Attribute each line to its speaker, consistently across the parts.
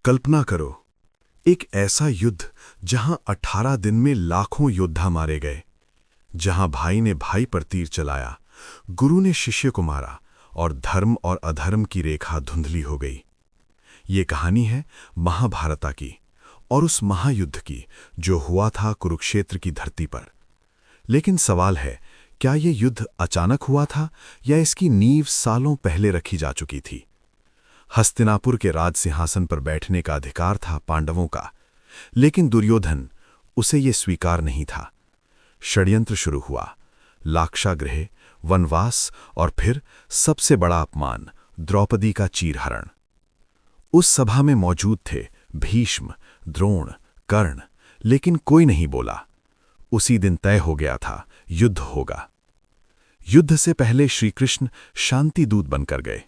Speaker 1: कल्पना करो, एक ऐसा युद्ध जहां 18 दिन में लाखों योद्धा मारे गए, जहां भाई ने भाई पर तीर चलाया, गुरु ने शिष्य को मारा और धर्म और अधर्म की रेखा धुंधली हो गई। ये कहानी है महाभारत की और उस महायुद्ध की जो हुआ था कुरुक्षेत्र की धरती पर। लेकिन सवाल है, क्या ये युद्ध अचानक हुआ था या इसकी नींव सालों पहले रखी जा चुकी थी? हस्तिनापुर के राज सिंहासन पर बैठने का अधिकार था पांडवों का, लेकिन दुर्योधन उसे ये स्वीकार नहीं था। षड्यंत्र शुरू हुआ, लाक्षागृह, वनवास और फिर सबसे बड़ा अपमान, द्रौपदी का चीरहरण। उस सभा में मौजूद थे भीष्म, द्रोण, कर्ण, लेकिन कोई नहीं बोला। उसी दिन तय हो गया था, युद्ध होगा। युद्ध से पहले श्री कृष्ण शांति दूत बनकर गए।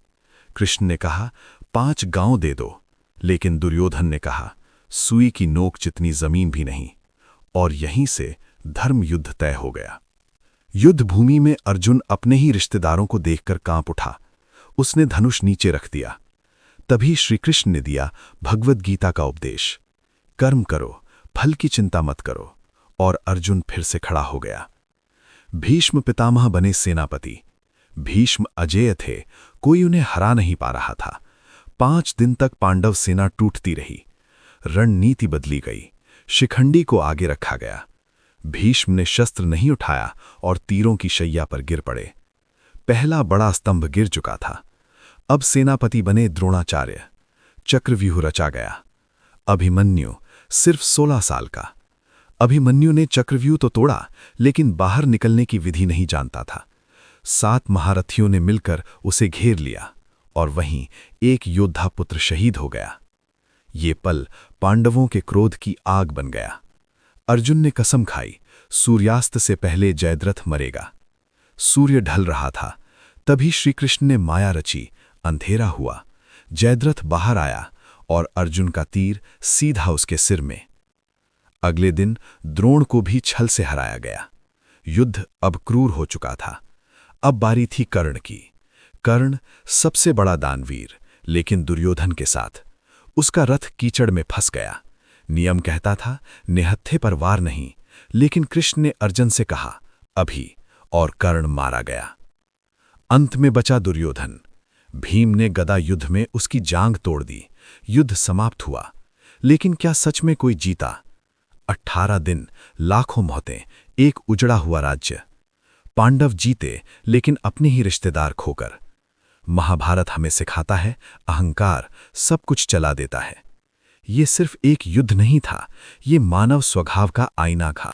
Speaker 1: कृष्ण ने कहा, 5 गांव दे दो, लेकिन दुर्योधन ने कहा, सुई की नोक जितनी जमीन भी नहीं। और यहीं से धर्म युद्ध तय हो गया। युद्ध भूमि में अर्जुन अपने ही रिश्तेदारों को देखकर कांप उठा। उसने धनुष नीचे रख दिया। तभी श्री कृष्ण ने दिया भगवद गीता का उपदेश, कर्म करो, फल की चिंता मत करो। और अर्जुन फिर से खड़ा हो गया। भीष्म पितामह बने सेनापति। भीष्म अजेय थे, कोई उन्हें हरा नहीं पा रहा था। 5 दिन तक पांडव सेना टूटती रही। रणनीति बदली गई, शिखंडी को आगे रखा गया। भीष्म ने शस्त्र नहीं उठाया और तीरों की शैया पर गिर पड़े। पहला बड़ा स्तंभ गिर चुका था। अब सेनापति बने द्रोणाचार्य। चक्रव्यूह रचा गया। अभिमन्यु सिर्फ 16 साल का। अभिमन्यु ने चक्रव्यूह तो तोड़ा, लेकिन बाहर निकलने की विधि नहीं जानता था। 7 महारथियों ने मिलकर उसे घेर लिया और वहीं एक योद्धा पुत्र शहीद हो गया। ये पल पांडवों के क्रोध की आग बन गया। अर्जुन ने कसम खाई, सूर्यास्त से पहले जयद्रथ मरेगा। सूर्य ढल रहा था, तभी श्री कृष्ण ने माया रची। अंधेरा हुआ, जयद्रथ बाहर आया और अर्जुन का तीर सीधा उसके सिर में। अगले दिन द्रोण को भी छल से हराया गया। युद्ध अब क्रूर हो चुका था। अब बारी थी कर्ण की। कर्ण सबसे बड़ा दानवीर, लेकिन दुर्योधन के साथ। उसका रथ कीचड़ में फंस गया। नियम कहता था, निहत्थे पर वार नहीं, लेकिन कृष्ण ने अर्जुन से कहा, अभी, और कर्ण मारा गया। अंत में बचा दुर्योधन। भीम ने गदा युद्ध में उसकी जांघ तोड़ दी। युद्ध समाप्त हुआ, लेकिन क्या सच में कोई जीता? 18 दिन, लाखों मौतें, एक उजड़ा हुआ राज्य। पांडव जीते, लेकिन अपने ही रिश्तेदार खोकर। महाभारत हमें सिखाता है, अहंकार सब कुछ चला देता है। ये सिर्फ एक युद्ध नहीं था, ये मानव स्वभाव का आईना था।